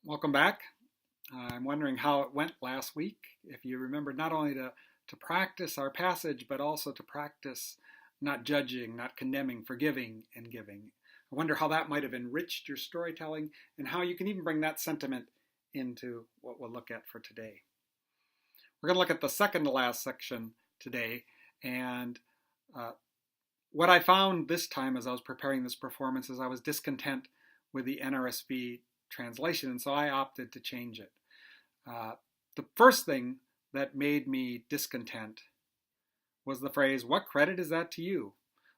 Welcome back. I'm wondering how it went last week. If you remember not only to practice our passage, but also to practice not judging, not condemning, forgiving, and giving. I wonder how that might have enriched your storytelling and how you can even bring that sentiment into what we'll look at for today. We're going to look at the second to last section today, and what I found this time as I was preparing this performance is I was discontent with the NRSV translation, and so I opted to change it. The first thing that made me discontent was the phrase, "What credit is that to you?"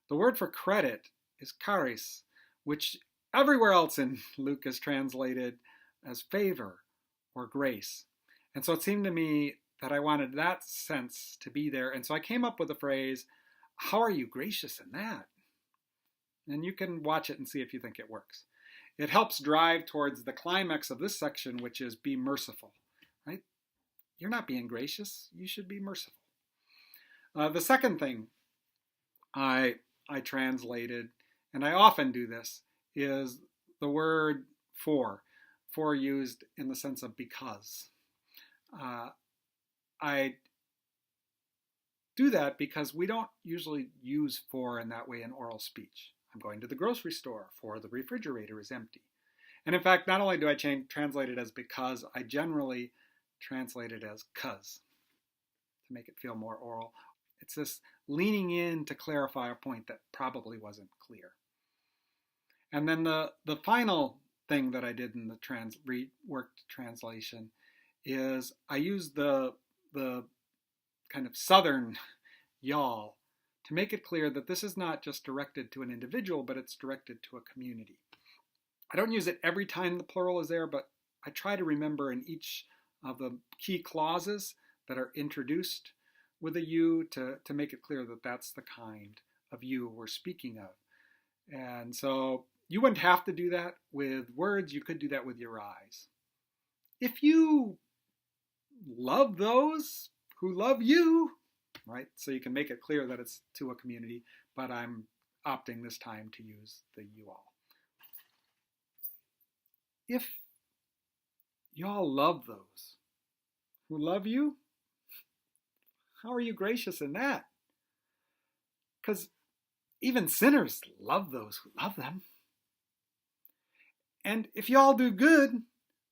The word for credit is charis, which everywhere else in Luke is translated as favor or grace. And so it seemed to me that I wanted that sense to be there, and so I came up with the phrase, "How are you gracious in that?" And you can watch it and see if you think it works. It helps drive towards the climax of this section, which is be merciful, right? You're not being gracious. You should be merciful. The second thing I translated, and I often do this, is the word for used in the sense of because. I do that because we don't usually use for in that way in oral speech. I'm going to the grocery store, for the refrigerator is empty. And in fact, not only do I translate it as because, I generally translate it as 'cause to make it feel more oral. It's this leaning in to clarify a point that probably wasn't clear. And then the final thing that I did in the reworked translation is I used the kind of southern y'all to make it clear that this is not just directed to an individual, but it's directed to a community. I don't use it every time the plural is there, but I try to remember in each of the key clauses that are introduced with a you to make it clear that that's the kind of you we're speaking of. And so you wouldn't have to do that with words. You could do that with your eyes. If you love those who love you, right? So you can make it clear that it's to a community, but I'm opting this time to use the you all. If y'all love those who love you, how are you gracious in that? Because even sinners love those who love them. And if y'all do good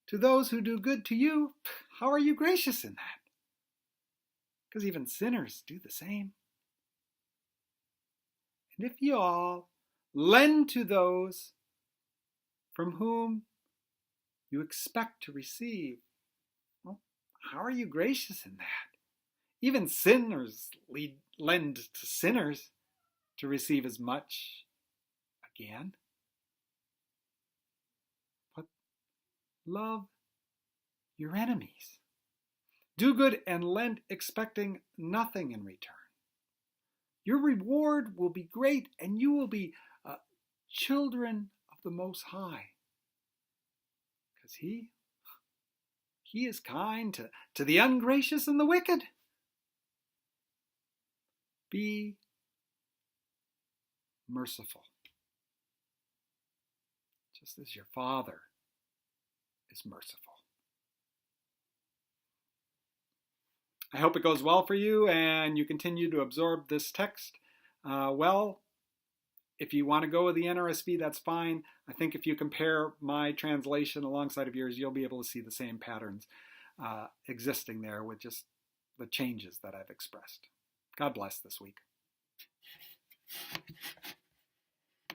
to those who do good to you, how are you gracious in that? Because even sinners do the same. And if you all lend to those from whom you expect to receive, well, how are you gracious in that? Even sinners lend to sinners to receive as much again. But love your enemies. Do good and lend expecting nothing in return. Your reward will be great, and you will be children of the Most High. Because He is kind to the ungracious and the wicked. Be merciful, just as your Father is merciful. I hope it goes well for you and you continue to absorb this text well. If you want to go with the NRSV, that's fine. I think if you compare my translation alongside of yours, you'll be able to see the same patterns existing there with just the changes that I've expressed. God bless this week.